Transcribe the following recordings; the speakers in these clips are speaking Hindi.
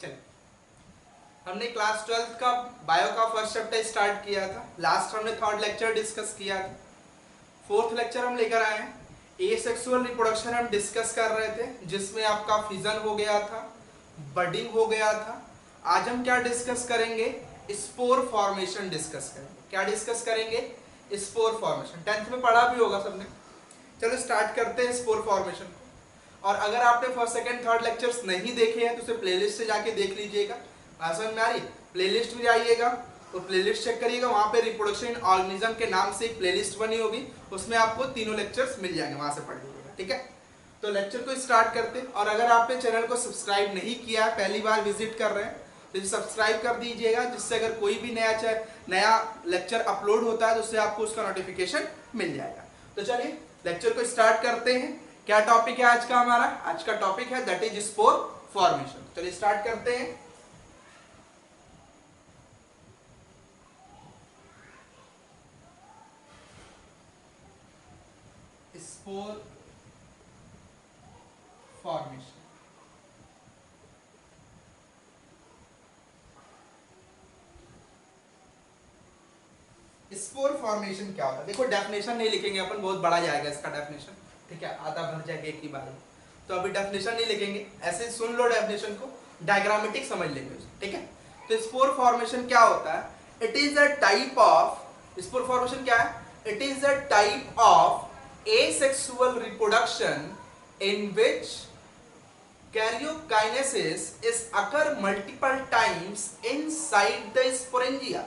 चलिए, हमने क्लास 12th का बायो का फर्स्ट चैप्टर स्टार्ट किया था। लास्ट हमने थर्ड लेक्चर डिस्कस किया था। फोर्थ लेक्चर हम लेकर आए हैं, एसेक्सुअल रिप्रोडक्शन हम डिस्कस कर रहे थे, जिसमें आपका फिजन हो गया था, बडिंग हो गया था। आज हम क्या डिस्कस करेंगे? स्पोर फॉर्मेशन डिस्कस करेंगे। क्या डिस्कस करेंगे? Spore formation. 10th में पढ़ा भी होगा सबने। चलो स्टार्ट करते हैं स्पोर फॉर्मेशन को। और अगर आपने फर्स्ट सेकंड थर्ड लेक्चर्स नहीं देखे हैं तो उसे प्लेलिस्ट से जाके देख लीजिएगा। समझ में आ रही? प्लेलिस्ट में जाइएगा तो प्लेलिस्ट चेक करिएगा, वहां पे रिप्रोडक्शन इन ऑर्गेनिज्म के नाम से एक प्लेलिस्ट बनी होगी, उसमें आपको तीनों लेक्चर्स मिल जाएंगे, वहां से पढ़ लीजिएगा। ठीक है, तो लेक्चर को स्टार्ट करते हैं। और अगर आपने चैनल को सब्सक्राइब नहीं किया है, पहली बार विजिट कर रहे हैं, तो सब्सक्राइब कर दीजिएगा, जिससे अगर कोई भी नया लेक्चर अपलोड होता है तो उससे आपको उसका नोटिफिकेशन मिल जाएगा। तो चलिए लेक्चर को स्टार्ट करते हैं। क्या टॉपिक है आज का हमारा? आज का टॉपिक है दैट इज स्पोर फॉर्मेशन। चलिए स्टार्ट करते हैं। Spore formation. स्पोर फॉर्मेशन क्या होता है? देखो, डेफिनेशन नहीं लिखेंगे अपन, बहुत बड़ा जाएगा इसका डेफिनेशन। ठीक है, आधा भर जाएगा एक ही बार में, तो अभी डेफिनेशन नहीं लिखेंगे, ऐसे सुन लो डेफिनेशन को, डायग्रामेटिक समझ लेंगे उसे। ठीक है, तो स्पोर फॉर्मेशन क्या होता है? It is a type of, spore formation क्या है? It is a type of asexual reproduction in which karyokinesis is occur multiple times inside the sporangia।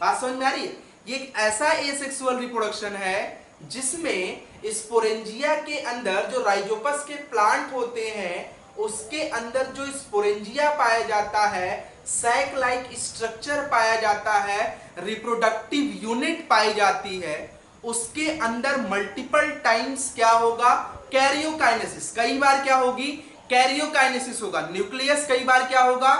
बात समझ में आ रही है? ये एक ऐसा एसेक्सुअल रिप्रोडक्शन है जिसमें स्पोरेंजिया के अंदर जो राइजोपस के प्लांट होते हैं उसके अंदर जो स्पोरेंजिया पाया जाता है, सैक लाइक स्ट्रक्चर पाया जाता है, रिप्रोडक्टिव यूनिट पाई जाती है, उसके अंदर मल्टीपल टाइम्स क्या होगा? कैरियोकाइनेसिस। कई बार क्या होगी? कैरियोकाइनेसिस होगा। न्यूक्लियस कई बार क्या होगा?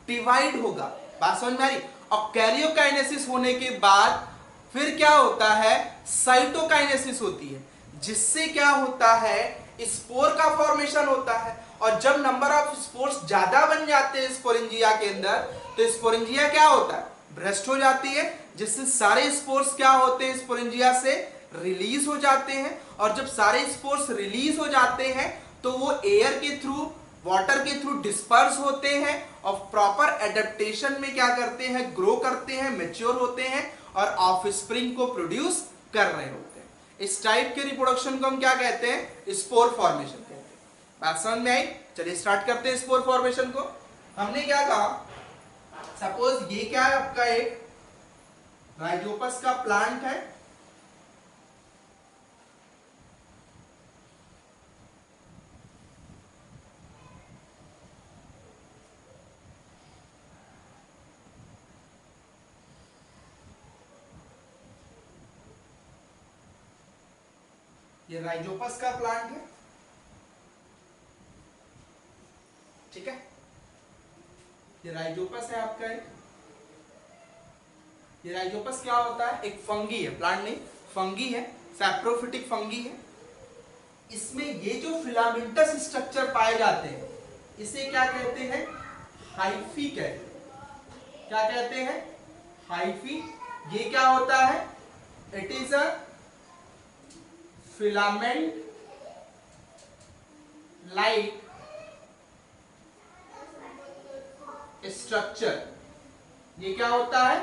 डिवाइड होगा। बात समझ में आ रही? और कैरियोकाइनेसिस होने के बाद फिर क्या होता है? साइटोकाइनेसिस होती है, जिससे क्या होता है? स्पोर का फॉर्मेशन होता है। और जब नंबर ऑफ स्पोर्स ज्यादा बन जाते हैं स्पोरेंजिया के अंदर, तो स्पोरेंजिया क्या होता है? भ्रष्ट हो जाती है, जिससे सारे स्पोर्स क्या होते हैं? स्पोरेंजिया से रिलीज हो जाते हैं। और जब सारे स्पोर्स रिलीज हो जाते हैं तो वो एयर के थ्रू, वाटर के थ्रू डिस्पर्स होते हैं और प्रॉपर एडेप्टेशन में क्या करते हैं? ग्रो करते हैं, मैच्योर होते हैं और ऑफस्प्रिंग को प्रोड्यूस कर रहे होते हैं। इस टाइप के रिप्रोडक्शन को हम क्या कहते हैं? स्पोर फॉर्मेशन कहते हैं। बात समझ में आई? चलिए स्टार्ट करते हैं स्पोर फॉर्मेशन को। हमने क्या कहा? सपोज ये क्या है? आपका एक राइजोपस का प्लांट है, ये राइजोपस का प्लांट है। ठीक है, ये राइजोपस है आपका एक। ये राइजोपस क्या होता है? एक फंगी है, प्लांट नहीं, फंगी है, सैप्रोफिटिक फंगी है। इसमें ये जो फिलामेंटस स्ट्रक्चर पाए जाते हैं इसे क्या कहते हैं? हाइफी कहते हैं। क्या कहते हैं? हाइफी। ये क्या होता है? It is a filament like structure. ये क्या होता है?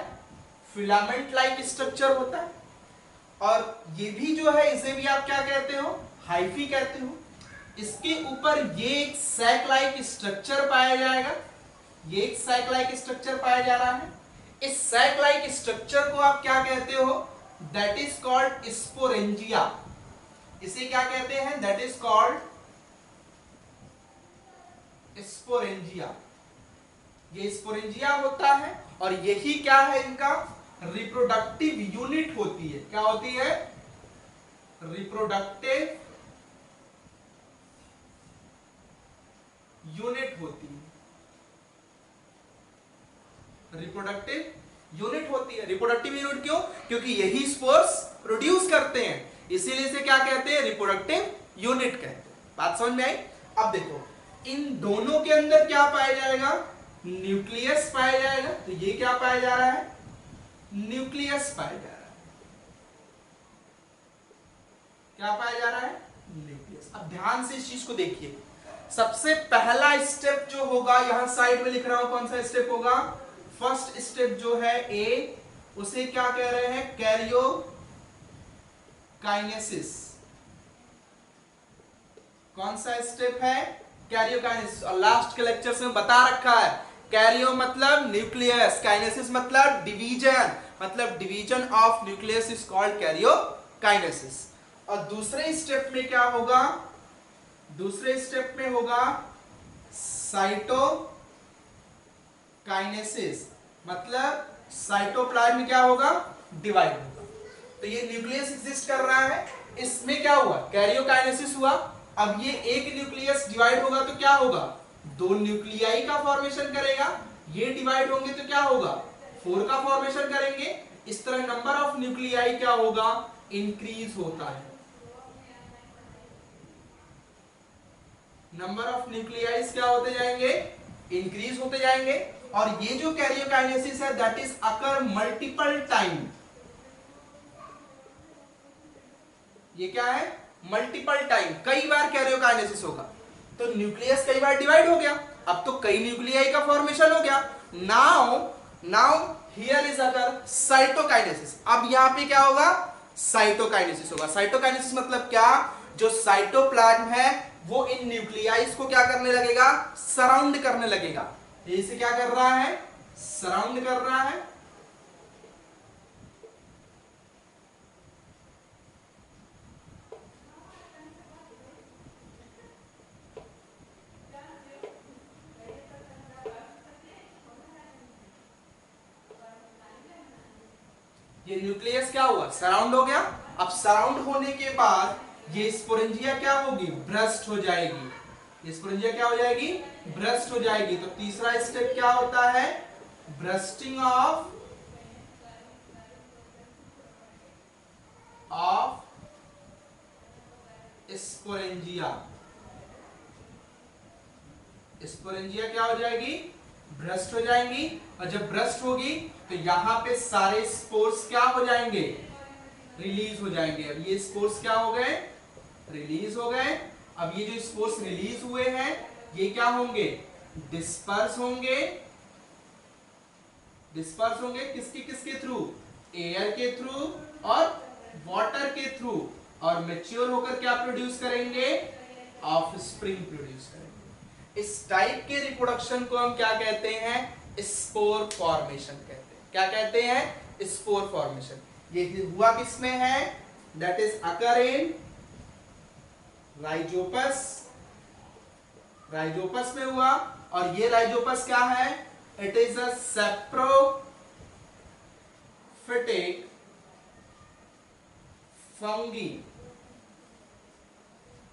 फिलामेंट लाइक स्ट्रक्चर होता है। और ये भी जो है, इसे भी आप क्या कहते हो? हाइफी कहते हो। इसके ऊपर ये एक सैक लाइक स्ट्रक्चर पाया जाएगा। ये एक सैक लाइक स्ट्रक्चर पाया जा रहा है। इस सैक लाइक स्ट्रक्चर को आप क्या कहते हो? That is called sporangia. इसे क्या कहते हैं? That is called sporangia. ये स्पोरेंजिया होता है और यही क्या है? इनका रिप्रोडक्टिव यूनिट होती है। क्या होती है? रिप्रोडक्टिव यूनिट होती है। रिप्रोडक्टिव यूनिट होती है। रिप्रोडक्टिव यूनिट क्यों? क्योंकि यही स्पोर्स प्रोड्यूस करते हैं, इसीलिए इसे क्या कहते हैं? रिप्रोडक्टिव यूनिट कहते हैं। बात समझ में आई? अब देखो, इन दोनों के अंदर क्या पाया जाएगा? न्यूक्लियस पाया जाएगा। तो ये क्या पाया जा रहा है, न्यूक्लियस पाया जा रहा है। क्या पाया जा रहा है, न्यूक्लियस। अब ध्यान से इस चीज को देखिए, सबसे पहला स्टेप जो होगा, यहां साइड में लिख रहा हूं कौन सा स्टेप होगा, फर्स्ट स्टेप जो है ए, उसे क्या कह रहे हैं, कैरियो काइनेसिस। कौन सा स्टेप है, कैरियोकाइनेसिस। और लास्ट के लेक्चर्स में बता रखा है, कैरियो मतलब न्यूक्लियस, काइनेसिस मतलब डिवीजन, मतलब division of nucleus is called karyokinesis. और दूसरे स्टेप में क्या होगा, दूसरे स्टेप में होगा साइटोकाइनेसिस, मतलब साइटोप्लाज्म में क्या होगा, डिवाइड होगा। तो ये न्यूक्लियस एग्जिस्ट कर रहा है, इसमें क्या हुआ, कैरियोकाइनेसिस हुआ। अब ये एक न्यूक्लियस डिवाइड होगा तो क्या होगा, दो न्यूक्लियाई का फॉर्मेशन करेगा। ये डिवाइड होंगे तो क्या होगा, फोर का फॉर्मेशन करेंगे। इस तरह नंबर ऑफ न्यूक्लियाई क्या होगा, इंक्रीज होता है। नंबर ऑफ न्यूक्लियाइज क्या होते जाएंगे, इंक्रीज होते जाएंगे। और ये जो कैरियोकाइनेसिस है that is occur multiple time. ये क्या है, मल्टीपल टाइम, कई बार कैरियोकाइनेसिस होगा। तो न्यूक्लियस कई बार डिवाइड हो गया, अब तो कई न्यूक्लियाई का फॉर्मेशन हो गया। Now now here is occur cytokinesis. अब यहां पे क्या होगा, साइटोकाइनेसिस होगा। साइटोकाइनेसिस मतलब क्या, जो साइटोप्लाज्म है वो इन न्यूक्लियाइज को क्या करने लगेगा, सराउंड करने लगेगा। इसे क्या कर रहा है, सराउंड कर रहा है। ये न्यूक्लियस क्या हुआ, सराउंड हो गया। अब सराउंड होने के बाद ये स्पोरेंजिया क्या होगी, ब्रस्ट हो जाएगी। ये स्पोरेंजिया क्या हो जाएगी, ब्रस्ट हो जाएगी। तो तीसरा स्टेप क्या होता है, ब्रस्टिंग ऑफ स्पोरेंजिया। स्पोरेंजिया क्या हो जाएगी, ब्रस्ट हो जाएंगी। और जब ब्रस्ट होगी तो यहां पे सारे स्पोर्स क्या हो जाएंगे, रिलीज हो जाएंगे। अब ये स्पोर्स क्या हो गए, रिलीज हो गए। अब ये जो स्पोर्स रिलीज हुए हैं ये क्या होंगे, डिस्पर्स होंगे। डिस्पर्स होंगे किसके किसके थ्रू, एयर के थ्रू और वाटर के थ्रू। और मैच्योर होकर क्या प्रोड्यूस करेंगे, ऑफस्प्रिंग प्रोड्यूस करेंगे। इस टाइप के रिप्रोडक्शन को हम क्या कहते हैं, स्पोर फॉर्मेशन कहते हैं। क्या कहते हैं, स्पोर फॉर्मेशन। ये हुआ किसमें है, that is occur in Rhizopus. Rhizopus में हुआ। और ये राइजोपस क्या है, it is a saprophytic fungi.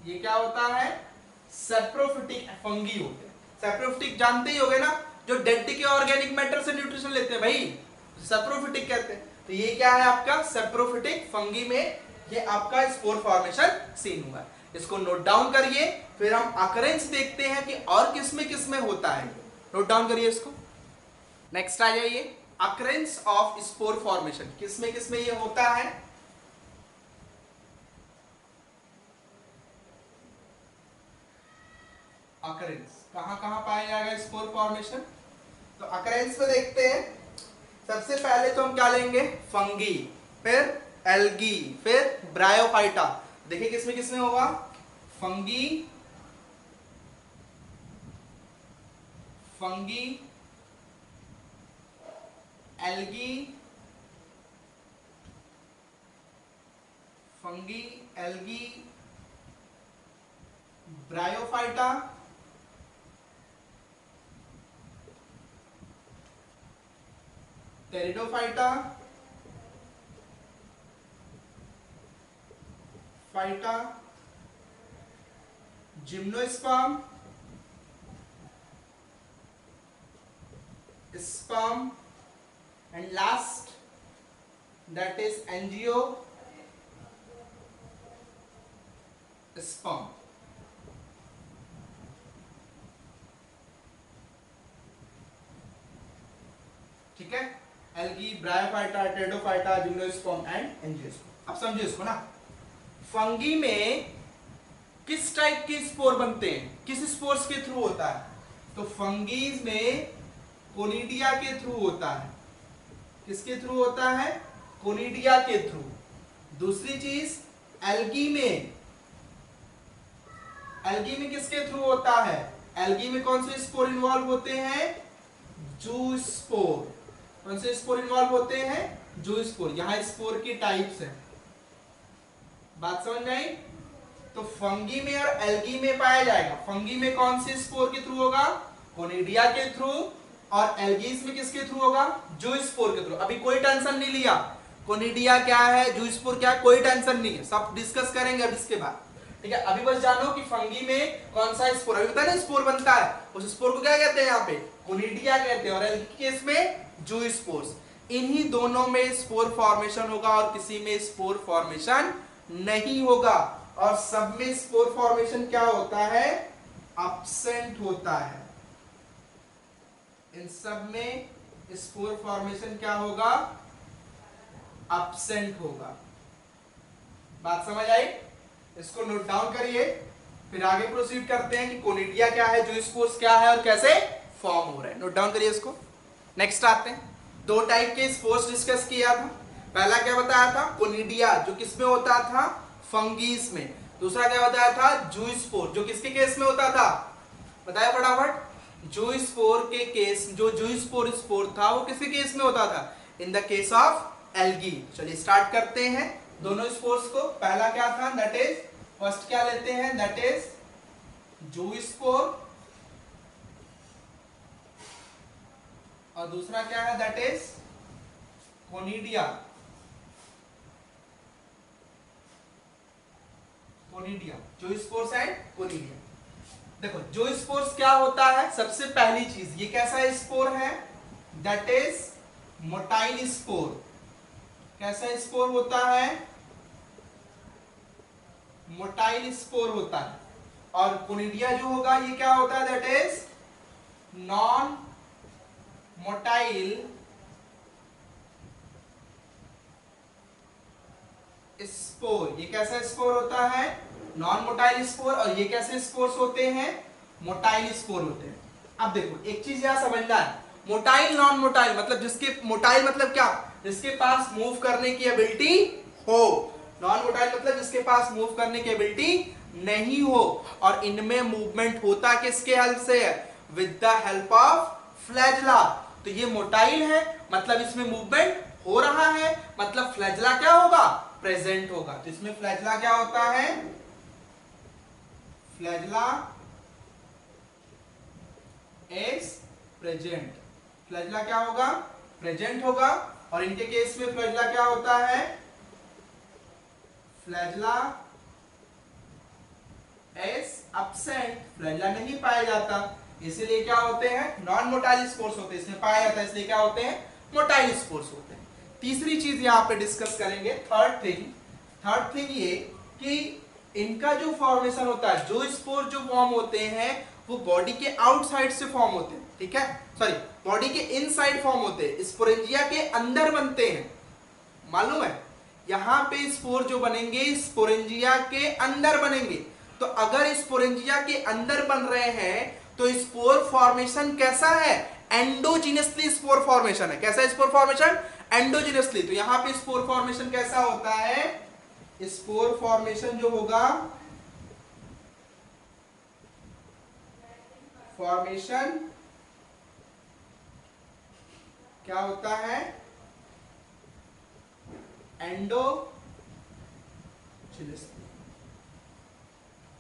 ये क्या होता है, सैप्रोफिटिक फंगी होते हैं। सैप्रोफिटिक जानते ही होगे ना, जो डेड के ऑर्गेनिक मैटर से न्यूट्रिशन लेते हैं भाई, सैप्रोफिटिक कहते हैं। तो ये क्या है आपका, सैप्रोफिटिक फंगी में ये आपका स्पोर फॉर्मेशन सीन हुआ। इसको नोट डाउन करिए, फिर हम अकरेंस देखते हैं कि और किसमें होता है। नोट डाउन करिए इसको। नेक्स्ट आ जाइए, अकरेंस ऑफ स्पोर फॉर्मेशन किसमें ये होता है। अकरेंस कहां पाया जाएगा स्पोर फॉर्मेशन। तो अकरेंस में देखते हैं, सबसे पहले तो हम क्या लेंगे, फंगी, फिर एल्गी, फिर ब्रायोफाइटा। देखिए किसमें होगा, fungi algae, bryophyta, pteridophyta, gymnosperm, sperm, and last that is angiosperm. ठीक है, algae, bryophyta, pteridophyta, gymnosperm and angiosperm. अब समझो इसको ना, फंगी में किस टाइप के स्पोर बनते हैं, किस स्पोर्स के थ्रू होता है? तो फंगीज में कोनिडिया के थ्रू होता है। किसके थ्रू होता है? कोनिडिया के थ्रू। दूसरी चीज, एल्गी में, एल्गी में किसके थ्रू होता है? एल्गी में कौन से स्पोर इन्वॉल्व होते हैं? जूस्पोर। कौन से स्पोर इन्वॉल्व होते हैं? जूस्पोर। यहां स्पोर की टाइप्स है, बात समझ में आई? तो फंगी में और एल्गी में पाया जाएगा। फंगी में कौन से स्पोर के थ्रू होगा? कोनिडिया के थ्रू। और एल्गीज में किसके थ्रू होगा? जूस्पोर के थ्रू। अभी कोई टेंशन नहीं लिया, कोनिडिया क्या है, जूस्पोर क्या है, कोई टेंशन नहीं है, सब डिस्कस करेंगे अब इसके बाद। ठीक है, अभी बस जानो कि फंगी में कौन सा स्पोर, अभी पता है ना स्पोर बनता है, उस स्पोर को क्या कहते हैं यहाँ पे? कोनिडिया कहते हैं। और एल्गी केस में जूस्पोर्स। इन्हीं दोनों में स्पोर फॉर्मेशन होगा और किसी में स्पोर फॉर्मेशन नहीं होगा। और सब में स्पोर फॉर्मेशन क्या होता है? एब्सेंट होता है। इन सब में स्पोर फॉर्मेशन क्या होगा? एब्सेंट होगा। बात समझ आई? इसको नोट डाउन करिए, फिर आगे प्रोसीड करते हैं कि कोनिडिया क्या है, जूस्पोर्स क्या है और कैसे फॉर्म हो रहा है। नोट डाउन करिए इसको। नेक्स्ट आते हैं, दो टाइप के स्पोर्स डिस्कस किया था। पहला क्या बताया था? कोनिडिया, जो किसमें होता था? फंगीज में। दूसरा क्या बताया था? जूस्पोर, जो किसके केस में होता था? बताया फटाफट। जूस्पोर के केस, जो जूस्पोर स्पोर था वो किसके केस में होता था? In the case of algae. चलिए स्टार्ट करते हैं दोनों स्पोर्स को। पहला क्या था? दैट इज, फर्स्ट क्या लेते हैं? That is zoospore. और दूसरा क्या है? That is conidia. Conidia, zoospores and conidia. देखो जूस्पोर्स क्या होता है? सबसे पहली चीज, ये कैसा स्पोर है? That is motile spore. कैसा स्पोर होता है? मोटाइल स्पोर होता है। और कोनिडिया जो होगा ये क्या होता है? That is non motile spore. ये कैसा स्पोर होता है? Non motile spore. और ये कैसे स्पोर्स होते हैं? मोटाइल स्पोर होते हैं। अब देखो एक चीज यहां समझना है, मोटाइल नॉन मोटाइल मतलब जिसके, मोटाइल मतलब क्या? जिसके पास मूव करने की एबिलिटी हो। नॉन मोटाइल मतलब जिसके पास मूव करने की एबिलिटी नहीं हो। और इनमें मूवमेंट होता किसके हेल्प से है? With the help of flagella. तो ये मोटाइल है मतलब इसमें मूवमेंट हो रहा है, मतलब फ्लैजला क्या होगा? प्रेजेंट होगा। तो इसमें फ्लैजला क्या होता है? Flagella is present. फ्लैजला क्या होगा? प्रेजेंट होगा। और इनके केस में फ्लैजला क्या होता है? Flagella is absent. फ्लैजला नहीं पाया जाता, इसलिए क्या होते हैं? नॉन मोटाइल स्पोर्स होते हैं। इसमें पाया जाता है इसलिए क्या होते हैं? मोटाइल स्पोर्स होते हैं। तीसरी चीज यहां पे डिस्कस करेंगे, थर्ड थिंग ये कि इनका जो फॉर्मेशन होता है, जो स्पोर जो फॉर्म होते हैं वो बॉडी के आउटसाइड से फॉर्म होते हैं। ठीक है, सॉरी, बॉडी के इनसाइड फॉर्म होते हैं, स्पोरेंजिया के अंदर बनते हैं। मालूम है, यहां पे स्पोर जो बनेंगे स्पोरेंजिया के अंदर बनेंगे। तो अगर स्पोरेंजिया के अंदर बन रहे हैं तो स्पोर फॉर्मेशन कैसा है? एंडोजिनसली स्पोर फॉर्मेशन है। कैसा स्पोर फॉर्मेशन? एंडोजिनसली। तो यहां पे स्पोर फॉर्मेशन कैसा होता है? स्पोर फॉर्मेशन जो होगा, फॉर्मेशन क्या होता है? एंडोजिनसली।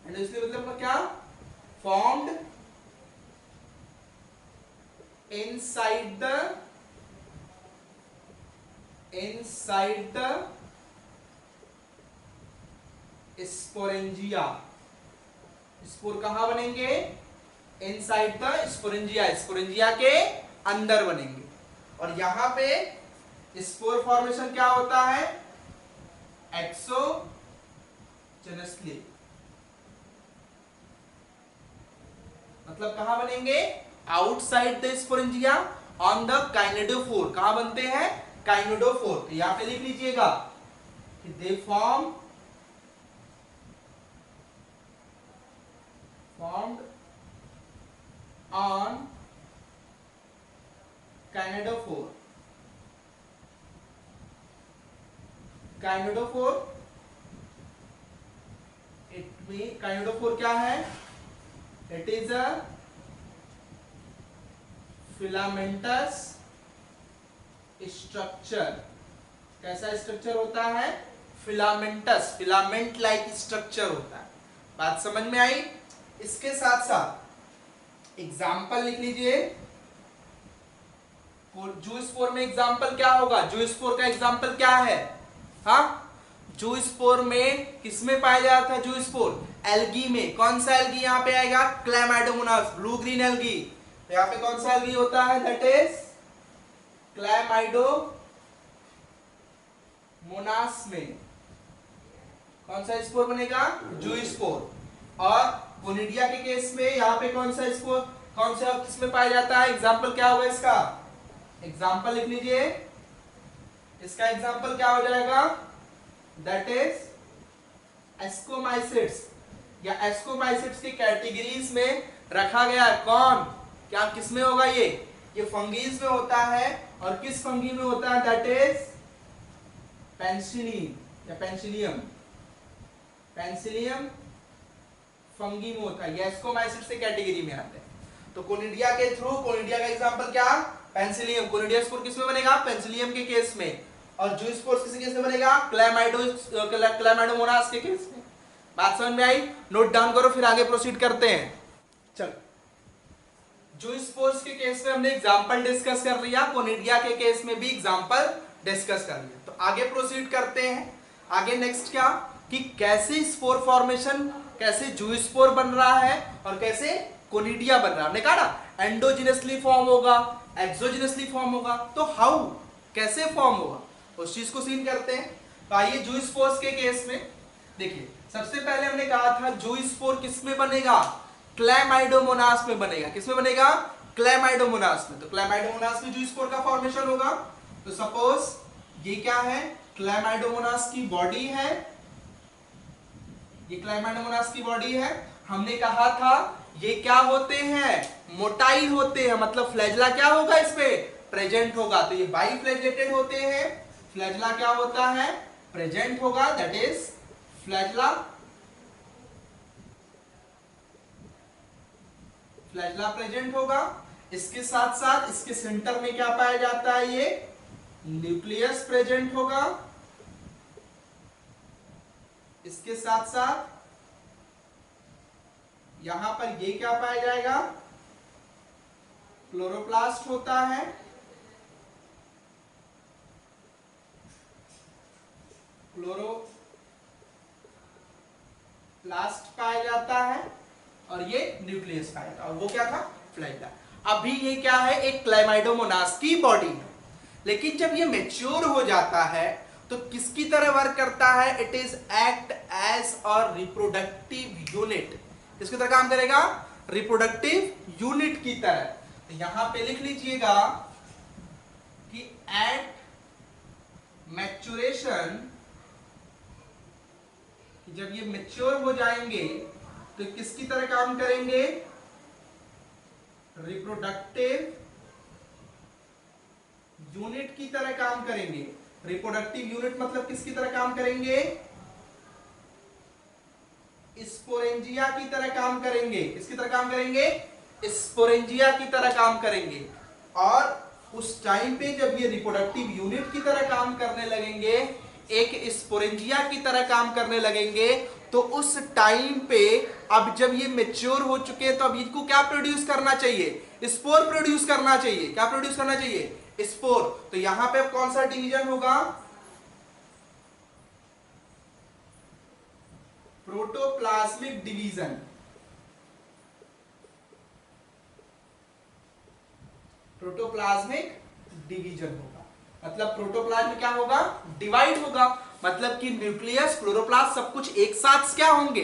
एंडोजिनसली मतलब क्या? Formed inside the sporangia। Spore कहां बनेंगे? इनसाइड द स्पोरेंजिया, स्पोरेंजिया के अंदर बनेंगे। और यहां पे स्पोर फॉर्मेशन क्या होता है? एक्सोजेनसली। मतलब कहां बनेंगे? Outside the sporangia. On the conidiophore. कहां बनते हैं? काइनेडोफोर। तो यहां पे लिख लीजिएगा कि दे फॉर्म्ड ऑन काइनेडोफोर। काइनेडोफोर काइनेडोफोर क्या है? It is a filamentous structure. कैसा स्ट्रक्चर होता है? फिलामेंटस, फिलामेंट लाइक स्ट्रक्चर होता है। बात समझ में आई? इसके साथ साथ एग्जाम्पल लिख लीजिए। जूस्पोर में एग्जाम्पल क्या होगा? जूस्पोर का एग्जाम्पल क्या है? हाँ, जूस्पोर में किसमें पाया जाता है? जूस्पोर एल्गी में। कौन सा एल्गी यहाँ पे आएगा? Chlamydomonas, blue green algae. तो यहाँ पे कौन सा एल्गी होता है? दैट इज क्लैमाइडोमोनास में कौन सा स्पोर बनेगा? जूस्पोर। और कोनिडिया के केस में यहाँ पे कौन सा स्पोर, कौन सा किसमें पाया जाता है? एग्जाम्पल क्या होगा इसका? एग्जाम्पल लिख लीजिए। इसका एग्जाम्पल क्या हो जाएगा? दैट इज एस्कोमाइसिट्स, या एस्कोमाइसिट्स की कैटेगरीज में रखा गया है। कौन, क्या, किसमें होगा? ये फंगीज में होता है। और किस फंगी में होता है? दैट इज पेनिसिलिन या पेनिसिलियम। पेनिसिलियम फंगी में होता है। ये एस्कोमाइसिट्स की कैटेगरी में आते हैं। तो कोनिडिया के थ्रू, कोनिडिया का एग्जांपल क्या? पेनिसिलियम। कोनिडिया स्पोर किसमें बनेगा? पेनिसिलियम के केस में। और जूस्पोर किस केस में बनेगा? क्लैमाइडोमोनास के केस में। बात समझ में आई? नोट डाउन करो, फिर आगे प्रोसीड करते हैं। चलो, जूस्पोर्स के केस में हमने एग्जांपल डिस्कस कर लिया, कोनिडिया के केस में भी एग्जांपल डिस्कस कर लिया। तो आगे प्रोसीड करते हैं। आगे नेक्स्ट क्या कि कैसे स्पोर फॉर्मेशन, कैसे जूस्पोर बन रहा है और कैसे कोनिडिया बन रहा है। हमने कहा ना एंडोजिनसली फॉर्म होगा, एक्सोजिनसली फॉर्म होगा। तो हाउ, कैसे फॉर्म होगा, उस चीज को सीन करते हैं। तो आइए जूस्पोर्स के केस में देखिए। सबसे पहले हमने कहा था जूस्पोर किसमें बनेगा? क्लैमाइडोमोनास में बनेगा। किसमें बनेगा? क्लैमाइडोमोनास में। तो क्लैमाइडोमोनास में जूस्पोर का फॉर्मेशन होगा। तो सपोज ये क्या है? क्लैमाइडोमोनास की बॉडी है। ये क्लैमाइडोमोनास की बॉडी है। हमने कहा था ये क्या होते हैं? मोटाइल होते हैं, मतलब फ्लैजला क्या होगा? इस पे प्रेजेंट होगा। तो ये बाइफ्लैजेलेटेड होते हैं। फ्लैजला क्या होता है? प्रेजेंट होगा, that is flagella. Flagella present होगा। इसके साथ साथ इसके सेंटर में क्या पाया जाता है? ये न्यूक्लियस प्रेजेंट होगा। इसके साथ साथ यहां पर ये क्या पाया जाएगा? क्लोरोप्लास्ट होता है। क्लोरोप्लास्ट पाया जाता है और ये न्यूक्लियस पाया जाता है। और वो क्या था? फ्लैजला। अभी ये क्या है? एक क्लैमाइडोमोनास की बॉडी है। लेकिन जब ये मैच्योर हो जाता है तो किसकी तरह वर्क करता है? It is act as a reproductive unit. किसकी तरह काम करेगा? रिप्रोडक्टिव यूनिट की तरह। तो यहां पे लिख लीजिएगा कि एट मैच्योरेशन, जब ये मैच्योर हो जाएंगे तो किसकी तरह काम करेंगे? रिप्रोडक्टिव यूनिट की तरह काम करेंगे। रिप्रोडक्टिव यूनिट मतलब किसकी तरह काम करेंगे? स्पोरेंजिया की तरह काम करेंगे। किसकी तरह काम करेंगे? स्पोरेंजिया की तरह काम करेंगे। और उस टाइम पे जब ये रिप्रोडक्टिव यूनिट की तरह काम करने लगेंगे, एक स्पोरेंजिया की तरह काम करने लगेंगे, तो उस टाइम पे अब जब ये मैच्योर हो चुके हैं तो अब इनको क्या प्रोड्यूस करना चाहिए? स्पोर प्रोड्यूस करना चाहिए। क्या प्रोड्यूस करना चाहिए? स्पोर। तो यहां पे अब कौन सा डिवीजन होगा? Protoplasmic division. प्रोटोप्लाज्मिक डिवीजन होगा। मतलब प्रोटोप्लाज्म क्या होगा? डिवाइड होगा। मतलब कि न्यूक्लियस, क्लोरोप्लास्ट सब कुछ एक साथ क्या होंगे?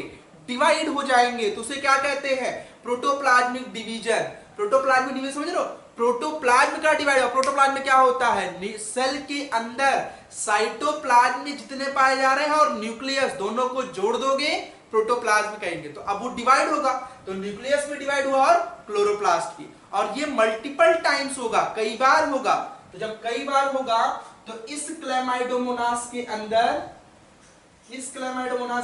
डिवाइड हो जाएंगे। तो उसे क्या कहते हैं? Protoplasmic division. प्रोटोप्लाज्म डिवीजन समझ रहे हो? प्रोटोप्लाज्म का डिवाइड हुआ। प्रोटोप्लाज्म में क्या होता है, सेल के अंदर साइटोप्लाज्म में जितने पाए जा रहे हैं और न्यूक्लियस दोनों को जोड़ दोगे प्रोटोप्लाज्म कहेंगे। तो अब वो डिवाइड होगा, तो न्यूक्लियस में डिवाइड हुआ और क्लोरोप्लास्ट की, और ये मल्टीपल टाइम्स होगा, कई बार होगा। तो जब कई बार होगा तो इस क्लेमाइडोमोनास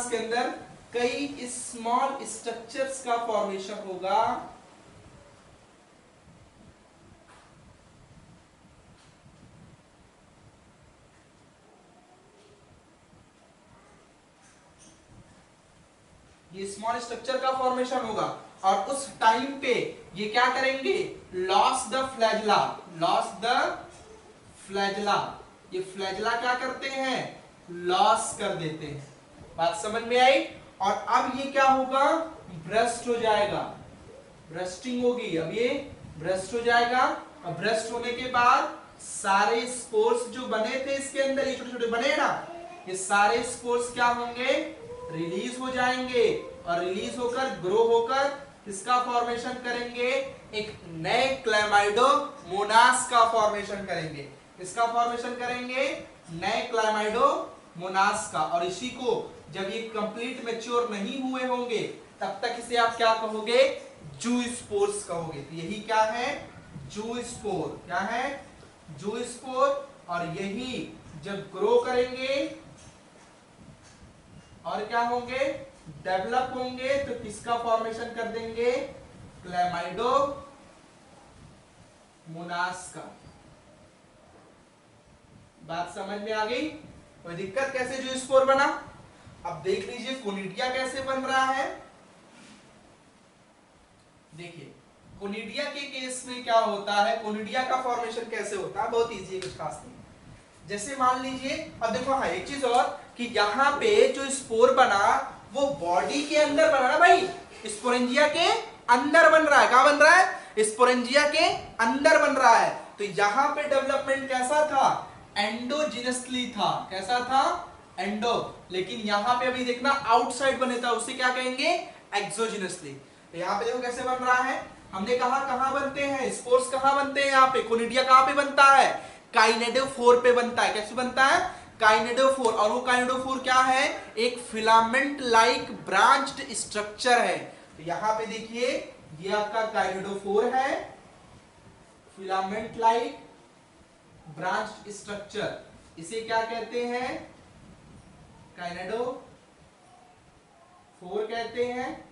के अंदर कई स्मॉल स्ट्रक्चर्स का फॉर्मेशन होगा। ये स्मॉल स्ट्रक्चर का फॉर्मेशन होगा, और उस टाइम पे ये क्या करेंगे, लॉस द फ्लैजला, ये फ्लैजला क्या करते हैं, लॉस कर देते हैं। बात समझ में आई? और अब ये क्या होगा, ब्रस्ट हो जाएगा, ब्रस्टिंग होगी। अब ये ब्रस्ट हो जाएगा, और ब्रस्ट होने के बाद सारे स्पोर्स जो बने थे इसके अंदर, ये छोटे छोटे बने ना, ये सारे स्पोर्स क्या होंगे, रिलीज हो जाएंगे, और रिलीज होकर ग्रो होकर किसका फॉर्मेशन करेंगे, एक नए क्लेमाइडोमोनास का फॉर्मेशन करेंगे। किसका फॉर्मेशन करेंगे, नए क्लेमाइडोमोनास का। और इसी को जब ये कंप्लीट मैच्योर नहीं हुए होंगे तब तक इसे आप क्या कहोगे, जूस्पोर्स कहोगे। तो यही क्या है, जूस्पोर। क्या है, जूस्पोर। और यही जब ग्रो करेंगे और क्या होंगे, डेवलप होंगे, तो किसका फॉर्मेशन कर देंगे, क्लेमाइडोमोनास का। बात समझ में आ गई? कोई दिक्कत? कैसे जूस्पोर बना? अब देख लीजिए कोनिडिया कैसे बन रहा है। देखिए कोनिडिया के केस में क्या होता है, कोनिडिया का फॉर्मेशन कैसे होता है, बहुत इजी है, कुछ खास नहीं। जैसे मान लीजिए, अब देखो हाँ एक चीज और, कि यहाँ पे जो स्पोर बना वो बॉडी के अंदर बना ना भाई, स्पोरेंजिया के अंदर बन रहा है। कहां बन रहा है, स्पोरेंजिया के अंदर बन रहा है। तो यहाँ पे डेवलपमेंट कैसा था, एंडोजिनसली था। कैसा था, एंडो। लेकिन यहाँ पे अभी देखना आउटसाइड बने था, उसे क्या कहेंगे, एक्सोजिनसली। तो यहाँ पे देखो कैसे बन रहा है। हमने कहा कहां बनते हैं स्पोर्स, कहां बनते हैं, यहाँ पे कोनिडिया कहां पे बनता है, काइनेडोफोर पे बनता है। कैसे बनता है, काइनेडोफोर। और वो काइनेडोफोर क्या है, एक फिलामेंट लाइक ब्रांच्ड स्ट्रक्चर है। तो यहां पे देखिए ये आपका काइनेडोफोर है, फिलामेंट लाइक ब्रांच्ड स्ट्रक्चर, इसे क्या कहते हैं, काइनेडोफोर कहते हैं,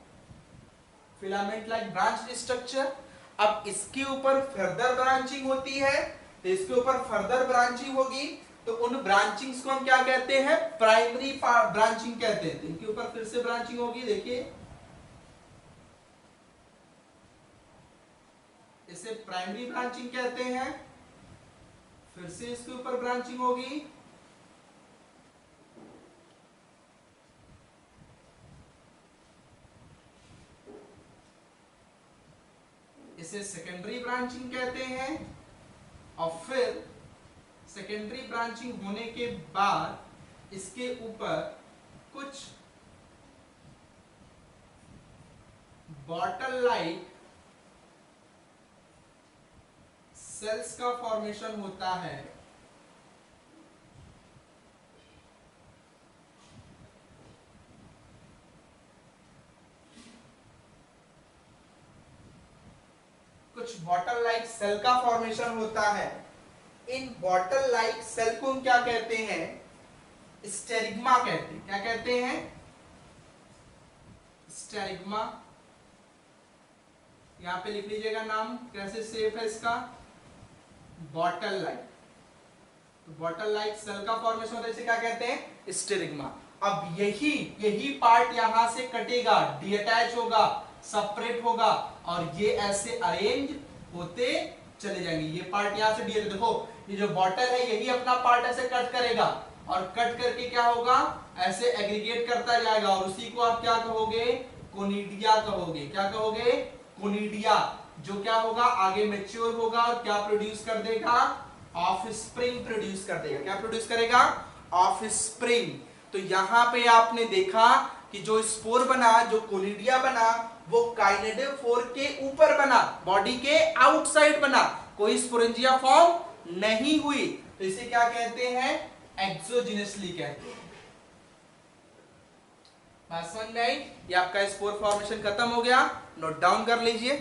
फिलामेंट लाइक ब्रांच्ड स्ट्रक्चर। अब इसके ऊपर फर्दर ब्रांचिंग होती है, तो इसके ऊपर फर्दर ब्रांचिंग होगी, तो उन ब्रांचिंग्स को हम क्या कहते हैं, प्राइमरी ब्रांचिंग कहते हैं। तो इनके ऊपर फिर से ब्रांचिंग होगी, देखिए इसे प्राइमरी ब्रांचिंग कहते हैं। फिर से इसके ऊपर ब्रांचिंग होगी, इसे सेकेंडरी ब्रांचिंग कहते हैं। और फिर सेकेंडरी ब्रांचिंग होने के बाद इसके ऊपर कुछ बॉटल लाइक सेल्स का फॉर्मेशन होता है। कुछ बॉटल लाइक सेल का फॉर्मेशन होता है। इन बॉटल लाइक सेल को हम क्या कहते हैं, स्टेरिग्मा कहते हैं। क्या कहते हैं, स्टेरिग्मा। यहां पे लिख लीजिएगा नाम, कैसे सेफ है इसका, बॉटल लाइक। तो बॉटल लाइक सेल का फॉर्मेशन होता है, इसे क्या कहते हैं, स्टेरिग्मा। अब यही पार्ट यहां से कटेगा, डीअटैच होगा, सेपरेट होगा, और ये ऐसे अरेंज होते चले जाएंगे। ये पार्ट यहां से डीअटैच, देखो ये जो बॉटल है यही अपना पार्ट ऐसे कट करेगा, और कट करके क्या होगा, ऐसे एग्रीगेट करता जाएगा, और उसी को आप क्या कहोगे, कोनिडिया कहोगे। क्या कहोगे, कोनिडिया। जो क्या होगा, आगे मैच्योर होगा और क्या प्रोड्यूस कर देगा, ऑफस्प्रिंग प्रोड्यूस कर देगा। क्या प्रोड्यूस करेगा, ऑफस्प्रिंग। तो यहां पे आपने देखा कि जो स्पोर बना, जो कोनिडिया बना, वो काइनेडोफोर के ऊपर बना, बॉडी के आउटसाइड बना, कोई स्पोरेंजिया फॉर्म नहीं हुई, तो इसे क्या कहते हैं, एक्सोजिनसली कहते हैं। बात समझ में आई? ये आपका स्पोर फॉर्मेशन खत्म हो गया, नोट डाउन कर लीजिए।